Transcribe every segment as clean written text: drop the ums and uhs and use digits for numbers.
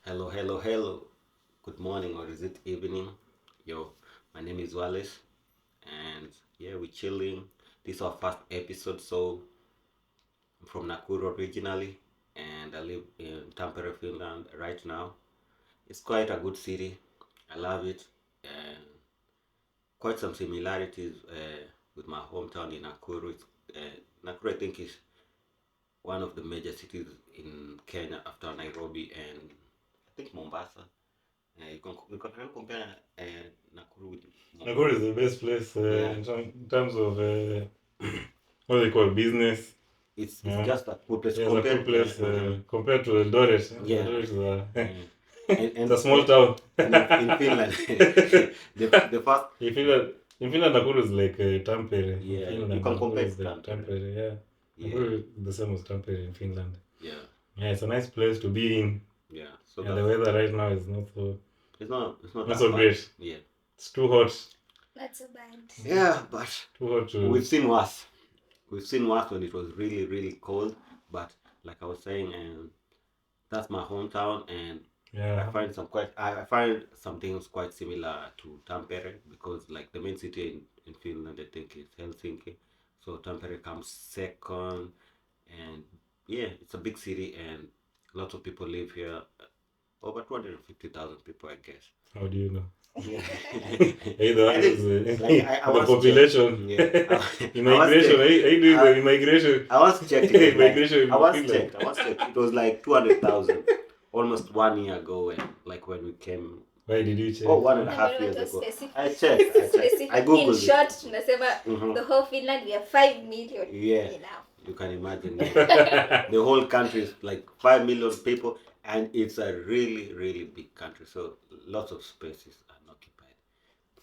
Hello, hello, hello. Good morning, or is it evening? Yo, my name is Wallace, and yeah, we're chilling. This is our first episode, so I'm from Nakuru originally, and I live in Tampere, Finland right now. It's quite a good city. I love it, and quite some similarities with my hometown in Nakuru. Nakuru, I think, is one of the major cities in Kenya after Nairobi and I think Mombasa. You can compare Nakuru with Nakuru is Mombasa. the best place Yeah, in terms of what they call business. it's Yeah, just a cool place yeah, it's a cool compared. place compared to Eldoret. Yeah, Eldoret is a, mm. it's a small town. and in Finland, the first in Finland, in Finland, Nakuru is like Tampere. In yeah you Finland, can Nakuru compare is to like Tampere. Tampere. Yeah, Yeah, Nakuru is the same as Tampere in Finland. yeah, Yeah, it's a nice place to be in. yeah. So Yeah, the weather right now is not that so bad. great. Yeah, It's too hot. Not so bad. yeah, but Too hot to. we've seen worse. We've seen worse when it was really really cold. But like I was saying, that's my hometown, and Yeah. I find some things quite similar to Tampere because like the main city in Finland I think is Helsinki. So Tampere comes second and yeah, it's a big city and lots of people live here. Over 250,000 people I guess. How do you know? Yeah. Either I is think like I the once population. checked. Yeah. Immigration. Are you doing I- the immigration? I once checked it was like Immigration in I once Finland. checked. I once checked. It was like 200,000 almost 1 year ago when we came. Why did you check? Oh, 1.5 Number years not ago. specific. I checked. Specific. I googled In it. short, tunasema Mhm. the whole Finland we have 5 million. Yeah. Enough. You can imagine. The whole country is like 5 million people, and it's a really, really big country. So lots of spaces are occupied.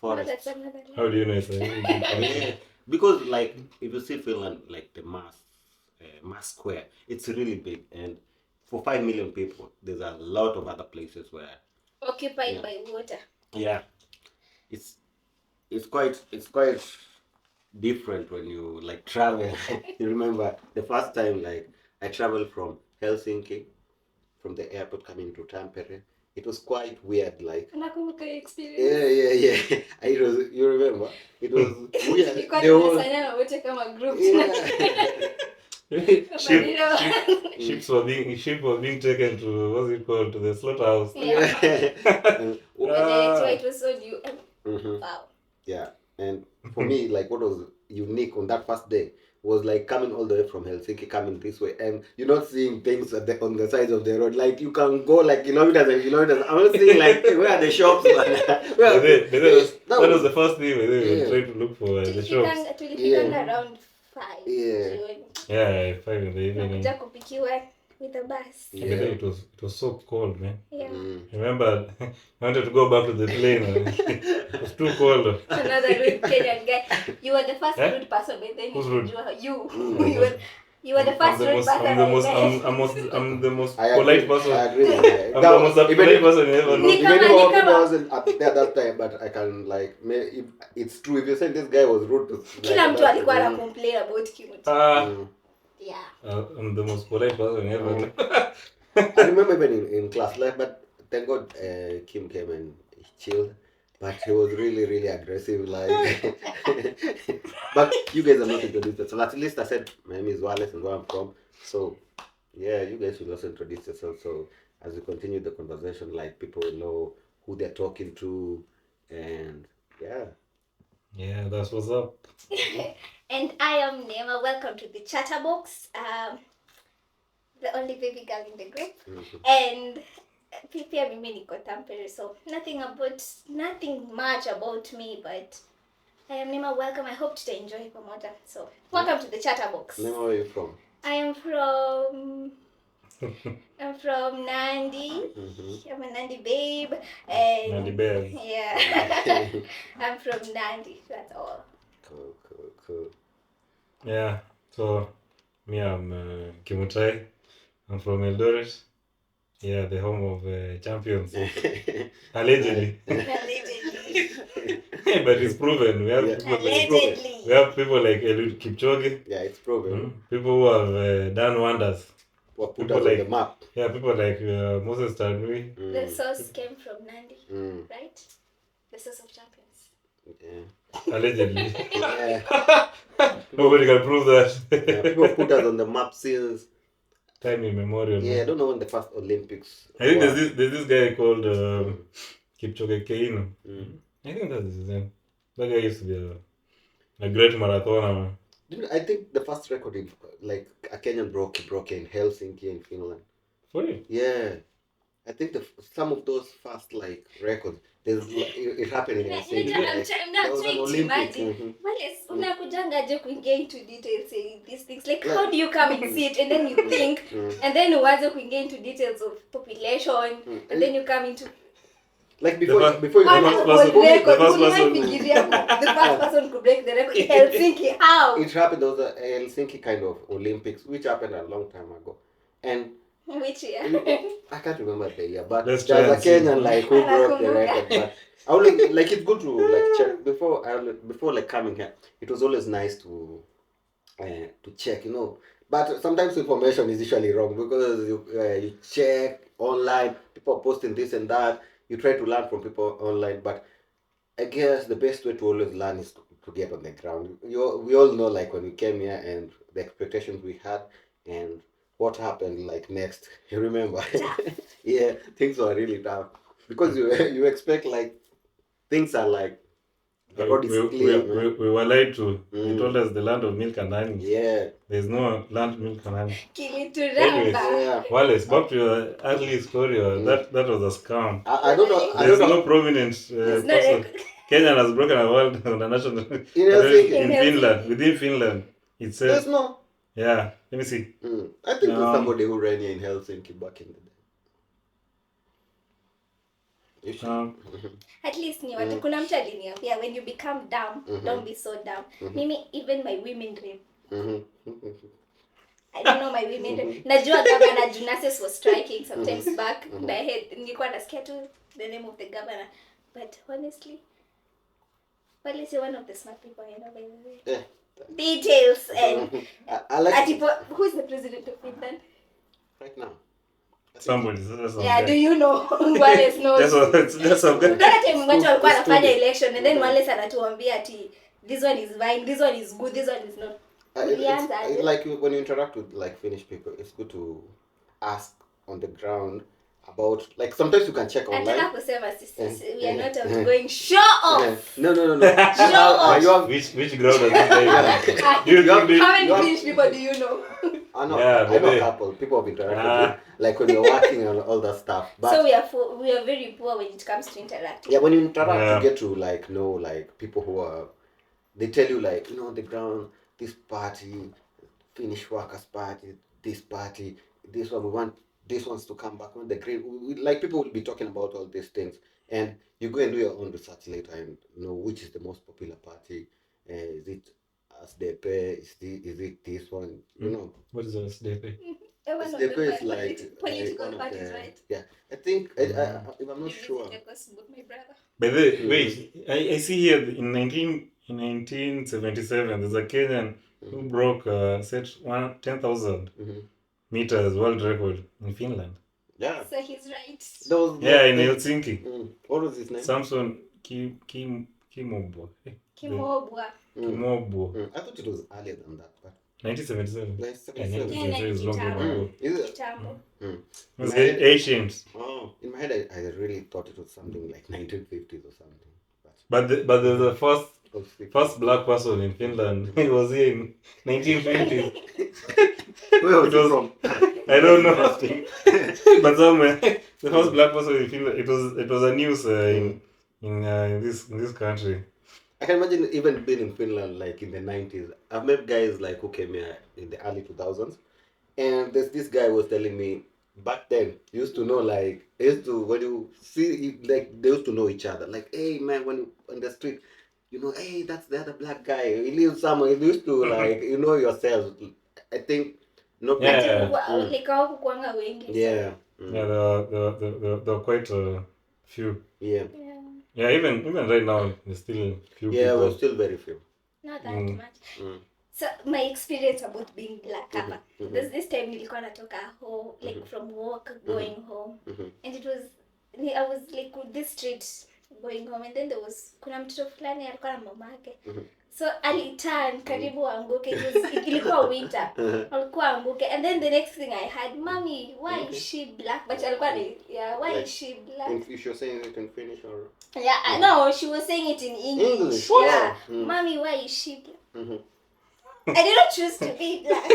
No, that's Forests. another How do you know it's a really big country? Yeah. Because like if you see Finland, like the mass square, it's really big, and for 5 million people, there's a lot of other places where occupied Yeah. by water. yeah, it's it's quite different when you like travel. You remember the first time like I traveled from Helsinki from the airport coming to Tampere. It was quite weird, like Nakumbuka hiyo experience. yeah. It was you remember? It was weird. Tulikuwa The whole tunasanyana wote kama group. yeah. Ship, ships were being taken to what's it called, to the slaughterhouse. Yeah. And- But then so it was so new. Mhm. Wow. Yeah, and for me, like what was unique on that first day was like coming all the way from Helsinki, coming this way, and you're not seeing things on the sides of the road. Like you can go like kilometers and kilometers. I'm not seeing like where are the shops. That was the first thing we were Yeah. trying to look for the shops. Tulifikanga around 5. Yeah. jioni. Yeah, 5 in the evening. Nakuja kupikiwa with the bus. Yeah. But then it was so cold, man. Yeah. Remember, I wanted to go back to the plane. It was too cold. Another rude Kenyan guy. You were the first Eh? rude person, but then Who's rude? you Mm. you were the first rude person. I'm the most I agree. polite person. I agree. Yeah. I'm the most polite person you ever know. Nick- Even if Nikama- I wasn't there that time, but I can like, if it's true. If you say this guy was rude to Kila mtu that, alikuwa ana complain about Kimoti. mm. Yeah. I'm the most polite person you ever know. I remember even in class, like, but thank God Kim came and he chilled. But he was really, really aggressive. Like, but you guys are not introduced yourself. At least I said my name is Wallace and where I'm from. So yeah, you guys should also introduce yourself. So as we continue the conversation, like people will know who they're talking to, and yeah. Yeah, that's what's up. And I am Nema. Welcome to the Chatterbox. The only baby girl in the group. Mhm. And pia mimi niko Tampere, so nothing much about me, but I am Nema. Welcome. I hope to enjoy pamoja. So welcome to the Chatterbox. Name, where are you from? I am from Nandi. Mm-hmm. I'm a Nandi babe. And Nandi Bears. yeah. I'm from Nandi. That's all. Cool. Yeah, so me, I'm Kimutai. I'm from Eldoret. Yeah, the home of champions. Allegedly. Allegedly. But it's proven. We have Yeah. people like Allegedly. we have people like Eliud Kipchoge. Yeah, it's proven. People who have done wonders. what put People us on like- the map. Yeah, people like Moses Tanui. The source came from Nandi, Mm. right? The source of champions. Yeah. Allegedly. Yeah. Nobody can prove that. Yeah, people put us on the map since Time immemorial. I don't know when the first Olympics. I think were. there's this guy called Kipchoge Keino. Mm. I think that's his name. That guy used to be a great marathoner. I think the first record like a Kenyan broke in Helsinki in Finland. For real? Yeah, I think some of those first like records, it happened in Helsinki. I'm There not was an trying to Olympics. imagine. Mhm. Wale, unakujangaje kuingia into details saying these things. Like, Yeah. how do you come and sit and then you think, and then uanze kuingia into details of population, and then you come into Like before The you first person- the first person could break the record. Helsinki, how? it happened, there was a Helsinki kind of Olympics which happened a long time ago, and Which year? I can't remember the year, but Let's there's try a and see. Kenyan like who broke the Anakumbuka. record. But I only like it's good to like check before like coming here. It was always nice to check, But sometimes information is usually wrong because you check online, people are posting this and that. You try to learn from people online, but I guess the best way to always learn is to get on the ground. We all know like when we came here and the expectations we had and what happened like next. You remember? Yeah, things were really tough because you expect like things are like the road is clear. man. We were lied to. They Mm. told us the land of milk and honey. Yeah, There's no land, milk and honey. Kilituramba. yeah. Wallace, back to your early story. That was a scam. I don't know. I There's don't know. no prominent There's no person. record. Kenyan has broken a world on the national In Helsinki. in In Finland, Helsinki. within Finland. It There's says, no. yeah. Let me see. I think there's somebody who ran here in Helsinki back in the day. You should- At least ni watu kuna mtu aliniambia when you become dumb, don't be so dumb. Mimi even my women rape. I don't know my women rape. Najua Governor Junasis was striking sometimes back in my head. Nilikuwa nasikia tu the name of the governor. But honestly, Wale is one of the smart people I know by the way. Yeah. Details and I like Atipo, who's the president of Finland? right now. Somebody. That's Yeah, do you know? Wallace knows. That's some guy. Unaona time watu walikuwa It's wanafanya stupid. election and then Wallace anatuambia ati this one is fine, this one is good, this one is not. It's like when you interact with like Finnish people, it's good to ask on the ground about like sometimes you can check Nataka online. kusema sisi we are not Yeah. going show off. No. off. You have Which ground does this guy? Do you think they- How many you have- Finnish people do you know? I know. Yeah, I know but a they- couple. People have interacted with, like when you're working on all that stuff. But So we are very poor when it comes to interacting. yeah, when you interact, Yeah. you get to like know like people who are. They tell you like on the ground, this party, Finnish Workers Party, this party, this one we want. This one's to come back on the green. Like people will be talking about all these things, and you go and do your own research later and know which is the most popular party. Is it SDP? Is it this one? You know. What is the SDP? One of the SDP is like political one of parties, the- right? Yeah, I think if I'm not sure. My brother. By the way, wait, I see here in 1977 there's a Kenyan who broke set 10,000 meters world record in Finland. Yeah, So he's right. those. Yeah, in Helsinki. What was his name? Samson Kimobwa. Kimobwa. Kimobwa. I thought it was earlier than that, but 1977. like Yeah, 77. 1977 is long ago. Is it? Kitambo. It's ancient. Oh, in my head, I really thought it was something like 1950s or something. But the first But black person in Finland, he was here in 1950s. where was It it was- from? I don't know. But somewhere, the first black person in Finland, it was a news in this country. I can imagine even being in Finland like in the 90s. I've met guys like who came here in the early 2000s, and there's this guy was telling me back then you used to know like when you see like they used to know each other like hey man when you on the street hey that's the other black guy he lives somewhere you used to like yourselves. I think not Yeah. Like how kuanga wengi. yeah Yeah, there are quite a few. yeah Yeah, even right now, there's still few yeah people. we're still very few. Not that Mm. much. So my experience about being black hapa. There's this time nilikuwa natoka home, like from work going home, and it was I was like with this street going home, and then there was kuna mtoto fulani alikuwa na mamake. So aliturn karibu anguke. Ilikuwa winter. Alikuwa anguke, and then the next thing I heard, "Mommy, why is she black?" But alikuwa why is she black? If you're saying it in Finnish or Yeah, no, she was saying it in English. Wow. Yeah. "Mommy, why is she black?" I did not choose to be black.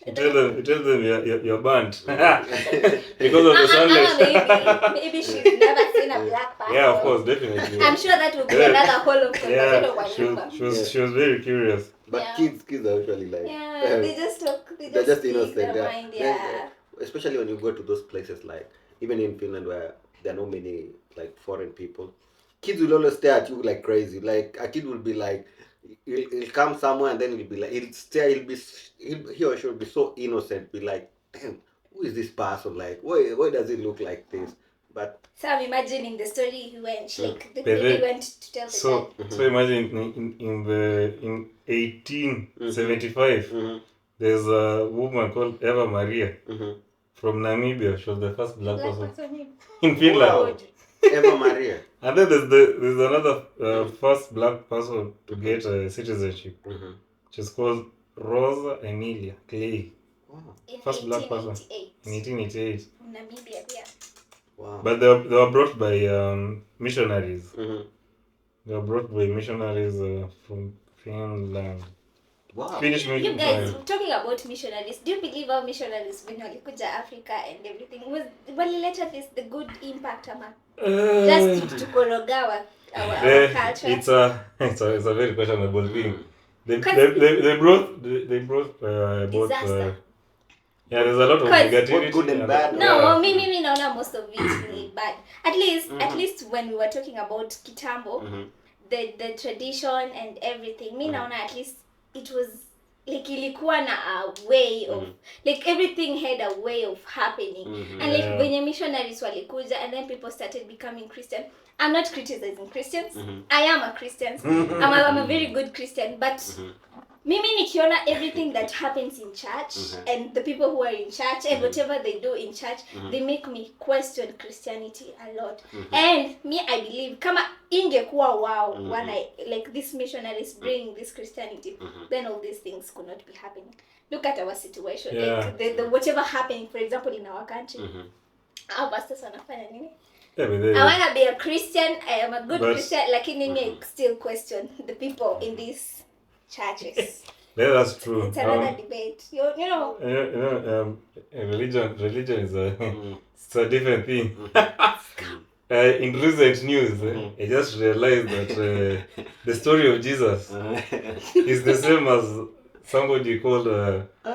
You tell them you're burnt. Because of the sunlight. Maybe she's never seen a black person. Yeah, of course, definitely. I'm sure that will be another whole of Yeah, conversation. she was very curious. but Yeah. kids are usually like Yeah, they just talk. they're just speak innocent. their Yeah. mind, yeah. Especially when you go to those places like even in Finland where there are no many like foreign people, kids will always stare at you like crazy. Like a kid will be like, he'll come somewhere and then he'll be like, he'll stare. He or she will be so innocent. Be like, damn, who is this person? Like, why does it look like this? But So I'm imagining the story he went. Like the But lady then- went to tell the So dad. so imagine in 1875 there's a woman called Eva Maria from Namibia. She was the first black Black person person. in Finland. Wow. Eva Maria. And then there's another first black person to get citizenship. She's called Rosa Emilia Clay Wow. In First black person. 1888. in 1888. In Namibia, yeah. Wow. But they were brought by missionaries. Mhm. They were brought by missionaries from Finland. Wow. Finnish You guys, missionaries. talking about missionaries, do you believe our missionaries when walikuja Africa and everything walileta the good impact ama just to koroga our culture? It's a very questionable thing. They Cause- brought both Disaster. yeah, there's a lot of Cause- negativity. Both good and bad. No, yeah. me naona most of it ni bad. At least when we were talking about kitambo, the tradition and everything, mi naona at least it was like ilikuwa na a way of like everything had a way of happening. And like Yeah. when the missionaries walikuja and then people started becoming Christian. I'm not criticizing Christians. I am a Christian. I'm a very good Christian, but mimi nikiona everything that happens in church and the people who are in church and whatever they do in church, they make me question Christianity a lot. And me, I believe kama ingekuwa wow, when I like these missionaries bring this Christianity, then all these things could not be happening. Look at our situation. Yeah. Like the whatever happening, for example, in our country. Our pastors wanafanya nini? Yeah, but I wanna be a Christian. I am a good But- Christian. Lakini me still question the people in these churches. yeah, that's true. It's another debate. You know. Religion is it's a different thing. In recent news, I just realized that the story of Jesus is the same as somebody called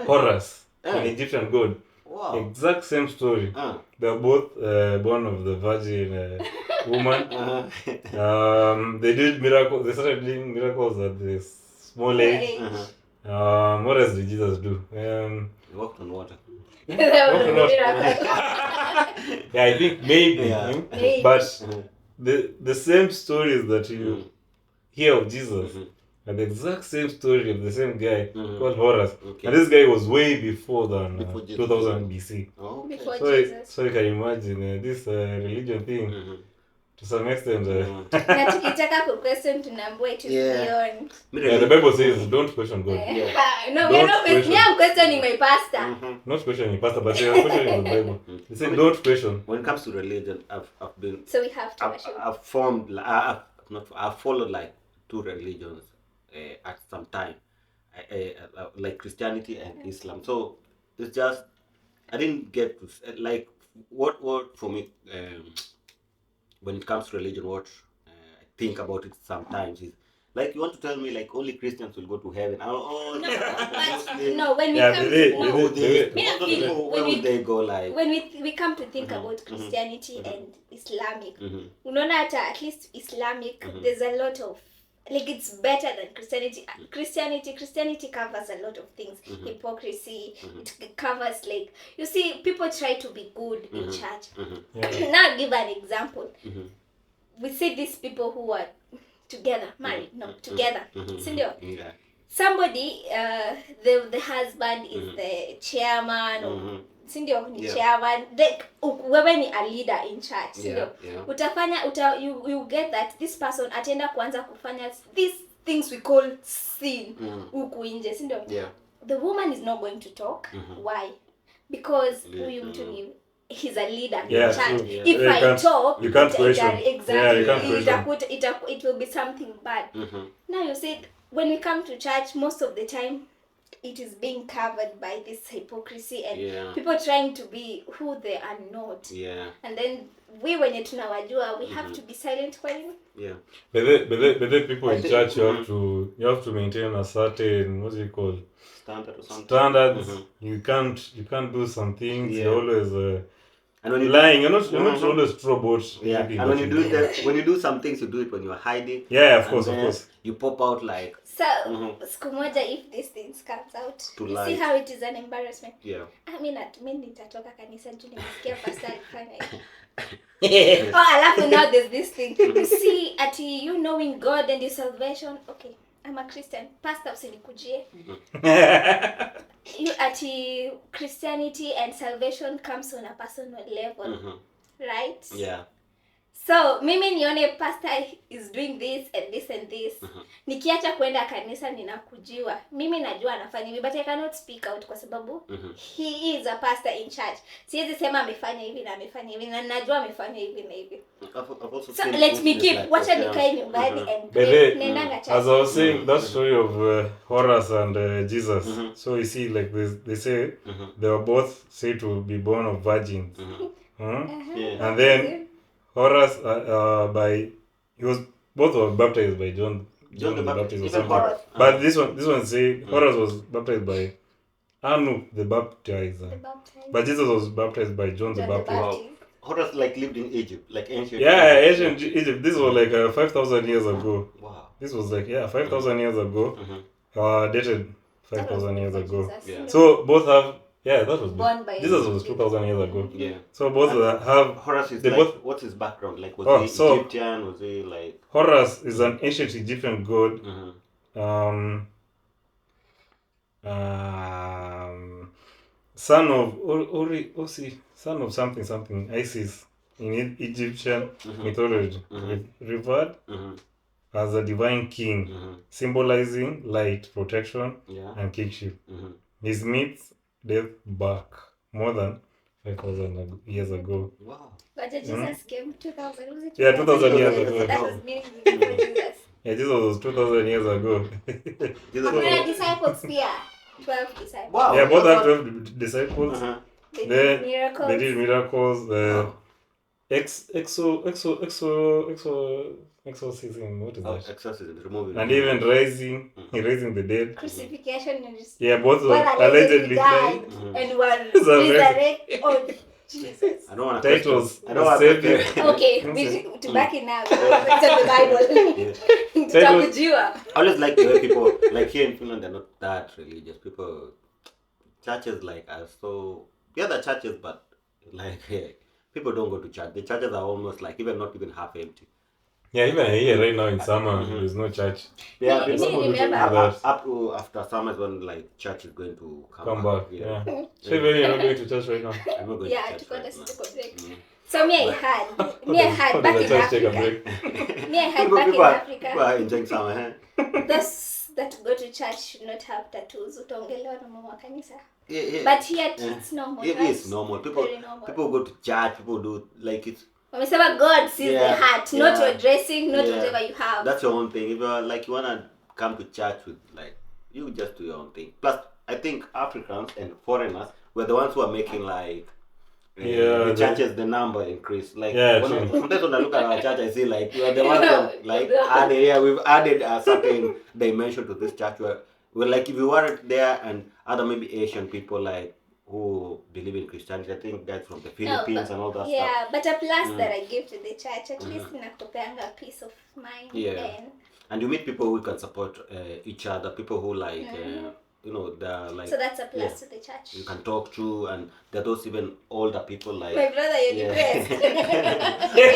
Horus, an Egyptian god. Wow. Exact same story. They're both born of the virgin woman. They did miracles. They started doing miracles at this small age. What else did Jesus do? He walked on water. That was a miracle. Yeah, I think maybe. Yeah. Maybe. But the same stories that you hear of Jesus are the exact same story of the same guy called Horus. Okay. And this guy was way before than Before Jesus. 2000 BC. Oh, okay. Before So, Jesus. so you can imagine this religion thing to some extent. Na tukitaka ku-question tunaambiwa it is Yeah. beyond. Yeah, the Bible says don't question God. No, we're Don't not question. me, I'm questioning my pastor. Not questioning pastor, but you're questioning the Bible. They say don't question. When it comes to religion, I've been So we have to worship. I've followed like two religions at some time, like Christianity and Islam. So it's just I didn't get to like what for me when it comes to religion. What I think about it sometimes is like you want to tell me like only Christians will go to heaven. Oh, No, Muslims, no, when we Yeah, come they- to no, who they, Me, I feel where when would we- they go? Like when we come to think about Christianity and Islamic, Mhm. unaona hata at least Islamic there's a lot of like it's better than Christianity. Christianity covers a lot of things. Hypocrisy. It covers like you see people try to be good in church. Yeah. Now I'll give an example. We see these people who are together, married, no, together. Sindio? Yeah. somebody the husband is the chairman or sindio ni chairman, like wewe ni a leader in church, sindio? Utafanya you get that this person atenda kuanza kufanya these things we call sin huku nje, sindio? The woman is not going to talk. Why? Because huyu mtu ni he's a leader in church. If I talk, you can't question. Exactly. You can't question. It will be something bad. Now you said when we come to church, most of the time it is being covered by this hypocrisy and people trying to be who they are not. And then we wenye tunawajua, we have to be silent kwa nini? But the people in church, you have to maintain a certain, what's it called? Standard or something. Standards. You can't do some things. You're always and when lying. You're not always true about. And when you do that, when you do some things, you do it when you're hiding. Of course. You pop out like. So siku moja if these things comes out, you see how it is an embarrassment. I mean nitatoka kanisa juu nimesikia pastor alifanya hivi. Alafu now there's this thing. You see you knowing God and your salvation. Okay, I'm a Christian. Pastor usinikujie. You Christianity and salvation comes on a personal level. Right? So mimi nione pastor is doing this and this and this. Nikiacha kwenda kanisa ninakujiwa. Mimi najua anafanya hivi but I cannot speak out kwa sababu he is a pastor in church. Siwezi sema amefanya hivi na amefanya hivi na najua amefanya hivi na hivi. So let me keep wacha nikae nyumbani and nendanga church. As I was saying, that story of Horace and Jesus. So you see, like they say they were both said to be born of virgins. And then Horace both were baptized by John the Baptist or something. But this one say Horace was baptized by Anu the Baptizer. But Jesus was baptized by John the Baptist. Wow. Horace like lived in Egypt, like ancient. Ancient Egypt. This was like 5,000 years ago. Wow. This was like 5,000 years ago. Dated 5,000 years ago. So both have that was born by Jesus was 2,000 years ago. So both have Horace is what's his background? Like was he Egyptian? Was he like Horus is an ancient Egyptian god. Son of something Isis in Egyptian mythology, revered as a divine king, symbolizing light, protection, and kingship. His myths date back more than 5,000 years ago. Wow. But Jesus came 2,000. Was it 2,000 years ago. That was meaning before Jesus. Jesus was 2,000 years ago. Hakuna disciples pia. 12 disciples. Wow. Both have 12 disciples. They did miracles. They did miracles. Exorcism. What is that? Exorcism, removing. And even raising the dead. Crucifixion and both were allegedly died and were resurrected. Oh, Jesus. I don't want to titles. I don't want to Okay, to back it now. It's in the Bible. Tutakujua. I always like the way people, like here in Finland, they're not that religious. People, churches like are so, the churches, but like people don't go to church. The churches are almost like not even half empty. Even here right now in summer, there's no church. Remember. Up to after summer is when like church is going to come back. So you're not going to church right now? I'm not going to church right now. So me I had back in Africa. People are enjoying summer, huh? Those that go to church should not have tattoos. Utaongelewa na mama wa kanisa. But here it's normal. It is normal. People go to church. People do like it's. Wamesema God sees the heart, not your dressing, not whatever you have. That's your own thing. If you're like you wanna come to church with like you just do your own thing. Plus, I think Africans and foreigners were the ones who are making like the churches the number increase. Like sometimes when I look at our church, I see like we are the ones that like we've added a certain dimension to this church. We're like if you weren't there and other maybe Asian people like who believe in Christianity, I think that's from the Philippines and all that stuff. Yeah, but a plus that I give to the church, at least inakupeanga peace of mind. And you meet people who can support each other, people who like you know, they're like, So that's a plus yeah, to the church. you can talk to, and there are those even older people like, My brother, you're yeah. depressed.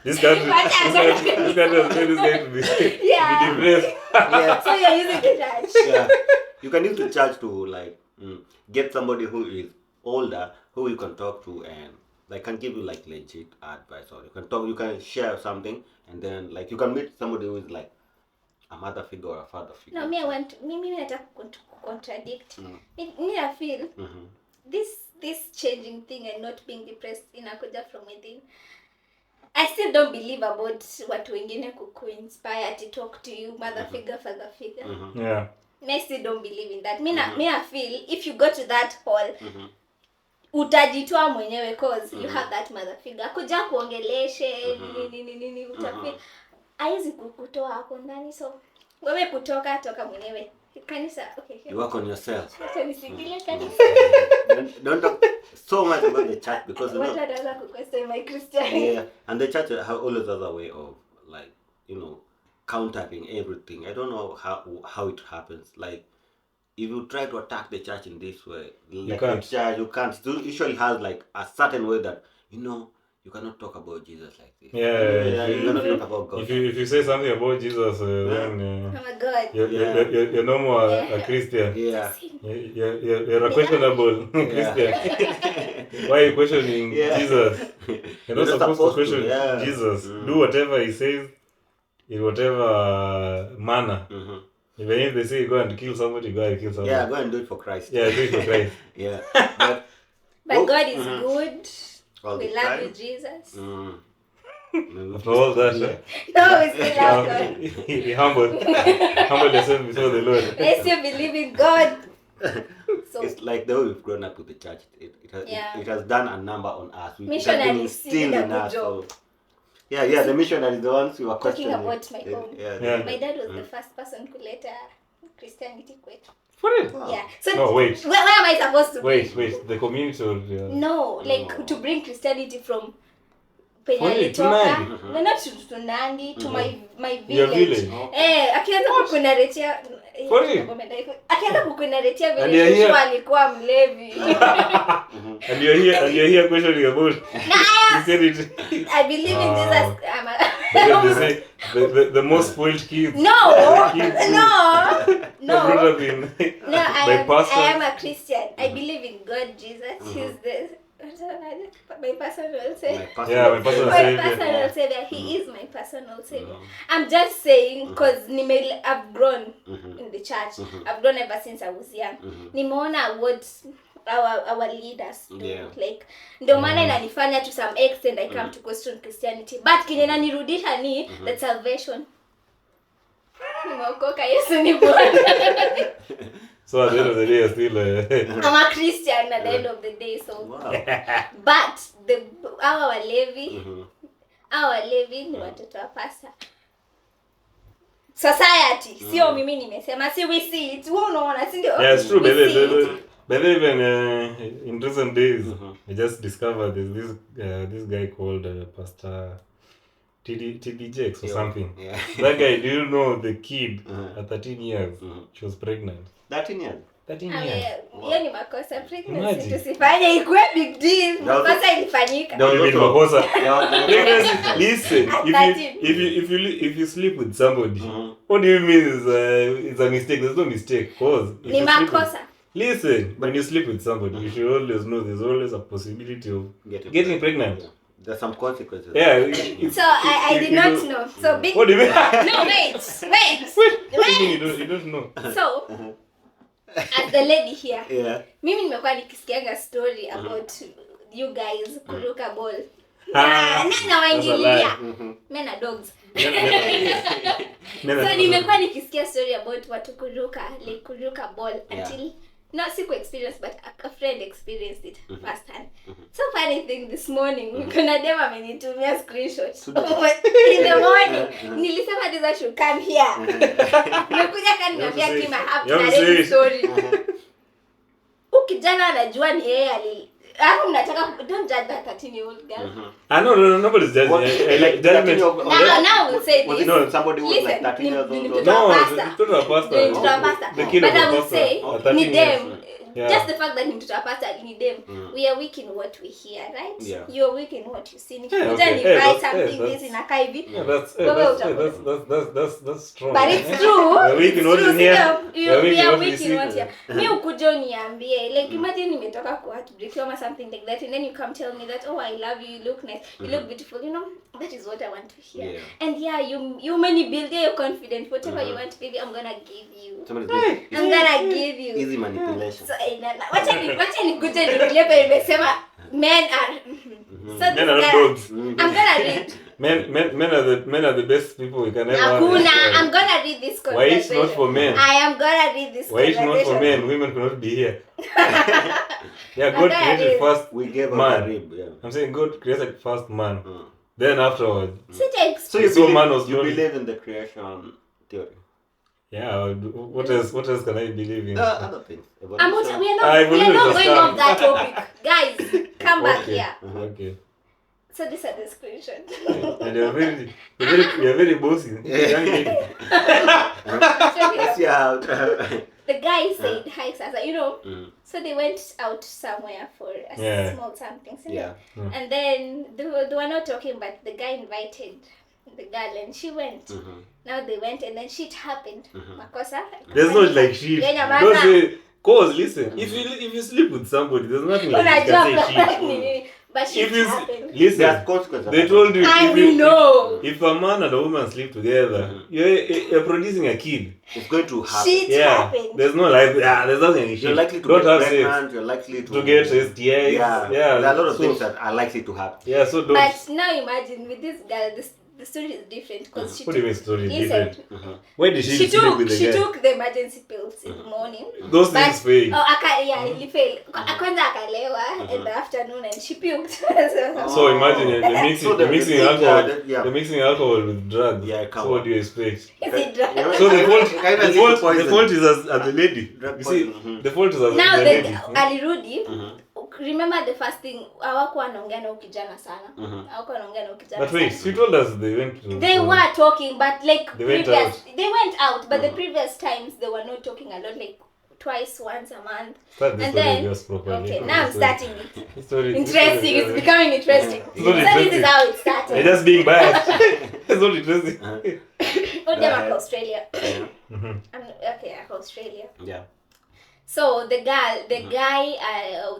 This country has made this guy to be Yeah. depressed. Yeah. So you're using the church. Yeah, you can use the church to like get somebody who is older who you can talk to, and they can give you like legit advice, or you can talk, you can share something, and then like you can meet somebody who is like a mother figure or a father figure. No, me I want me nataka contradict. Me I feel this changing thing and not being depressed inakuja from within. I still don't believe about watu wengine kuinspire to talk to you, mother figure, father figure. Yeah. Me I still don't believe in that. Me I feel if you go to that hall, utajitoa mwenyewe cause you have that mother figure. Kuja kuongeleshe nini utafeel. Haizi kukutoa hapo ndani, so wewe toka mwenyewe. Kanisa, okay. You work on yourself. Acha nisikile kanisa. Don't talk so much about the church, because you know, What another question my Christianity. yeah, and the church have always other way of like, you know, countering everything. I don't know how it happens. Like, if you try to attack the church in this way, like can't. the church, you can't. It usually has like a certain way that, you know, you cannot talk about Jesus like this. Yeah, You cannot talk about God. If you say something about Jesus, then Oh my God. you're no more a Christian. Yeah. You're a questionable Christian. Why are you questioning Jesus? You're not supposed to question Jesus. Do whatever he says in whatever manner. Even if they say go and kill somebody, go and kill somebody. Yeah, go and do it for Christ. Yeah, do it for Christ. Yeah. But God is good. All We the love time. you, Jesus. After all that, No, we still love God. he humbled yourself before the Lord. I still believe in God. So It's like the way we've grown up with the church. It has done a number on us. It has been Missionaries instilled did a in good us. job. So, yeah, the missionaries, the ones who were Talking questioning. about my home. Yeah. My dad was the first person to let Christianity quit. For it? Wow. Yeah. So No, wait. where am I supposed to be? Wait. The community or No, like to bring Christianity from For penye it, to alitoka. Nandi? No, not to Nandi, to my Your village. village? Akianza kukunaretia For it? akianza kukunaretia And vile you're here. Joshua alikuwa mlevi. And you're here questioning about Christianity. I believe in Jesus. Because they say the most spoiled kids. No, Kids no, are brought no. up in No, I pastors. am a Christian. I believe in God, Jesus. He's the my personal savior. Yeah, my personal My savior. personal savior. He is my personal savior. I'm just saying because I've grown in the church. I've grown ever since I was young. Nimeona what our leaders do. Yeah. Like ndio maana inanifanya to some extent I come to question Christianity. But kenye nanirudisha ni that salvation. Nimeokoka, Yesu ni Bwana. So at the end of the day, you're still I'm a Christian at the end of the day, so. Wow. But our walevi ni watoto wa pasta. Society, sio mimi nimesema, si we see it. Wewe unaona, si ndio? Yeah, it's true. We see it. But even in recent days, I just discovered there's this guy called Pastor TD Jakes or something. Yeah. That guy, do you know the kid at 13 years? She was pregnant. 13 years. 13 I years. mean, hiyo ni makosa. Pregnancy Imagine. tusifanye ikuwe big deal. No, Makosa ilifanyika. Don't even Also- makosa. Yeah, Pregnancy. Listen, At if you sleep with somebody, what do you mean it's a mistake? There's no mistake. Cause if Ni you sleep with- makosa. Listen, when you sleep with somebody, you should always know there's always a possibility of getting pregnant. Yeah. There's some consequences. Yeah. it's- So I did you not don't- know. So big. What do you mean? No, wait. What do you mean you don't know? So as the lady here, Yeah. mimi nimekuwa nikisikianga story about you guys kuruka ball. Ah, Na waingililia. that's Men are dogs. No, So nimekuwa nikisikia story about watu kuruka ball Yeah. until not siku experience but a friend experienced it firsthand. So funny thing this morning kuna dem amenitumia screenshot. In the morning nilisema this should come here. Nimekuja kaniambia Kim I have to You have to narrate say the it. story. Ukijana anajua ni yeye hapo mnataka don't judge that 13-year-old girl. No, nobody's judging. What? Like judgment. Now we'll say this. No, somebody was like Listen, 13 years ni old. mtoto No, wa it's pastor. mtoto wa pastor. Ni mtoto wa pastor. The kid But of I a will pastor. say, 13 ni years. them. Yeah. Just the fact that ni mtoto wa pastor ni them. We are weak in what we hear, right? Yeah. You are weak in what you see. Yeah, Nikikuja okay. ni Hey, buy that's- something hey, this inakaa hivi. Yeah, that's strong. But it's true. We're weak in what It's we true. hear. We We're weak in are what we weak in see. what you mi ukuja uniambie like imagine nimetoka kwa heartbreak or something like that and then you come tell me that oh I love you, you look nice, you look beautiful, you know, that is what I want to hear. Yeah. And yeah, you many build your confidence, whatever you want, baby, I'm gonna give you. Somebody's I'm gonna give you. easy manipulation. So wacha nikuje nilepe nimesema men are so this Men are guy- dogs. I'm gonna read. Men are the best people we can ever have. Hakuna, I'm gonna read this Why it's conversation. not for men? I am gonna read this Why it's not for conversation. men? Women cannot be here. Yeah, God Okay, created it first We gave man. a rib, yeah. I'm saying God created first man. Then afterwards, Sit and So you So believe, man was you lonely. believe in the creation theory? yeah. What else can I believe in? Other things. we are not I we are believe not it's going a off that topic. Guys, come back Okay. here. Okay. So these are the screenshot. And you're very bossy. Young lady. Let's see how. The guy said hi Sasa, you know. So they went out somewhere for a Yeah. small something. So Yeah. And then they were not talking, but the guy invited the girl and she went. Now they went and then shit happened. Makosa. There's no like shit. Yeah, nyamaza. Don't say. Cause listen, if you sleep with somebody, there's nothing like you Unajua can say shit. nini, but If shit you happened. listen, There's consequences. they told you I if you, know. if a man and a woman sleep together, you're producing a kid. It's going to happen. Shit Yeah, happened. there's no life. Yeah, there's nothing like shit. You're likely to Don't get have sex. pregnant. You're likely To get STIs. Yeah. There are a lot of so- things that are likely to happen. Yeah, so don't. But now imagine with this girl, the story is different because she What do you mean story is listen, different? Why did she she sleep with the she guy? took the emergency pills in the morning. Those But things fail. ilifail. Kwanza akalewa in the afternoon and she puked. So imagine you're mixing, So you're mixing alcohol. yeah. You're mixing alcohol with drugs. Yeah, come so what on. do you expect? Is it dry? Yeah. So the fault, Kind of the fault, poison. the fault is at the lady. Drug You see, poison, the fault is at Now the the lady. alirudi. Remember the first thing hawakuwa wanaongea na ukijana sana. Hawakuwa wanaongea na ukijana. But wait, sana. she told us they went to. They were talking, but like They went they went out, but the previous times they were not talking a lot, like twice, once a month. Start the And story then just properly. okay, now I'm starting it. The story- Interesting. It's becoming interesting. It's So not this is interesting. how it You're started. just being biased. It's not interesting. Odema Australia. Mhm. Okay, Australia. Yeah. So the guy,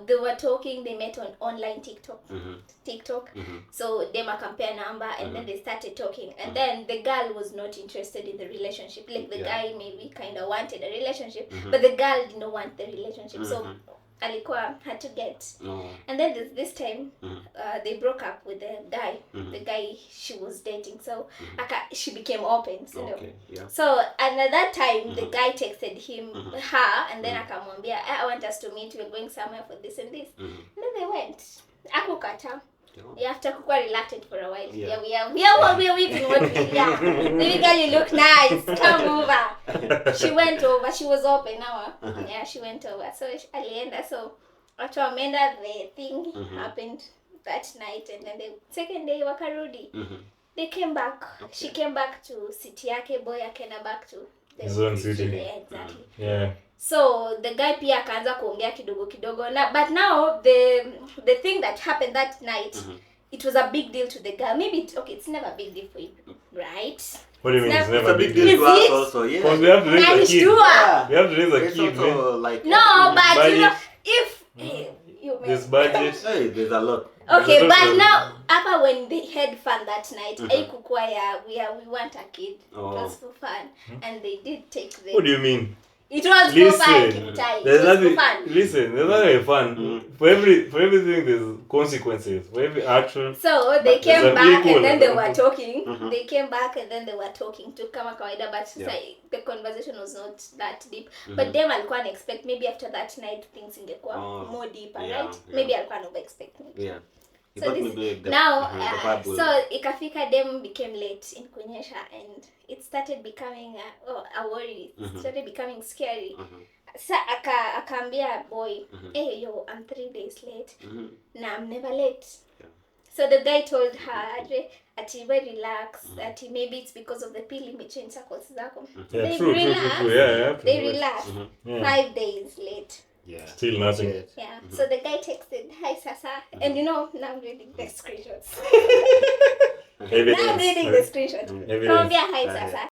they were talking. They met on online TikTok. So them compare number, and then they started talking. And then the girl was not interested in the relationship. Like the guy maybe kind of wanted a relationship, but the girl did not want the relationship. So alikuwa had to get. And then this time, they broke up with the guy. The guy she was dating. So she became open. So Okay. Yeah. So and at that time the guy texted her and then akamwambia I want us to meet, we're going somewhere for this and this. And then they went. Akukata. You have to be reluctant for a while. Yeah. We are weeping what we Baby girl, you look nice. Come over. She went over. She was open now. Yeah, she went over. So alienda. So after amenda, the thing happened that night, and then the second day wakarudi. They came back. Okay. She came back to city yake, boy akenda back to His own city. Yeah, exactly. Yeah. So the guy pia akaanza kuongea kidogo na but now the thing that happened that night, it was a big deal to the girl. Maybe it's never a big deal for you, right? What do you mean? It's It's never a big Is deal. to us it? also, yeah. Because we have to raise a kid. Nalishtua. We have to raise a It's kid, also man. like No, but Budget. you know, if you There's budget. hey, there's a lot. okay, There's a but lot of- now after when they had fun that night, haikukuwa we want a kid. It was for fun, and they did take the. What do you mean? It was for fun. Listen, Kimutai. It there's was for nothing. fun. Listen, there's nothing fun. For everything, there's consequences. For every action. So they But came there's a back equal- and then they were talking. They came back and then they were talking to kama kawaida, but the conversation was not that deep. But them alikuwa expect maybe after that night things ingekuwa more deeper, yeah, right? yeah. Maybe alikuwa no expect maybe. Yeah. So But this, maybe the- now, the vibe will- so ikafika them became late in kunyesha and it started becoming a worry. It started becoming scary. Sa akaambia boy, hey yo, I'm 3 days late. Nah, I'm never late. Yeah. So the guy told her, ati we relax, ati maybe it's because of the pill imechange circles zako. Yeah, They true. relax. Yeah, They pretty much. relax. Yeah. 5 days late. Yeah. Still nothing. Yeah. So the guy texted, hi Sasa. And you know, now I'm reading the screenshots. Now I'm reading the screenshot. Evidence. Kambia hi Sasa.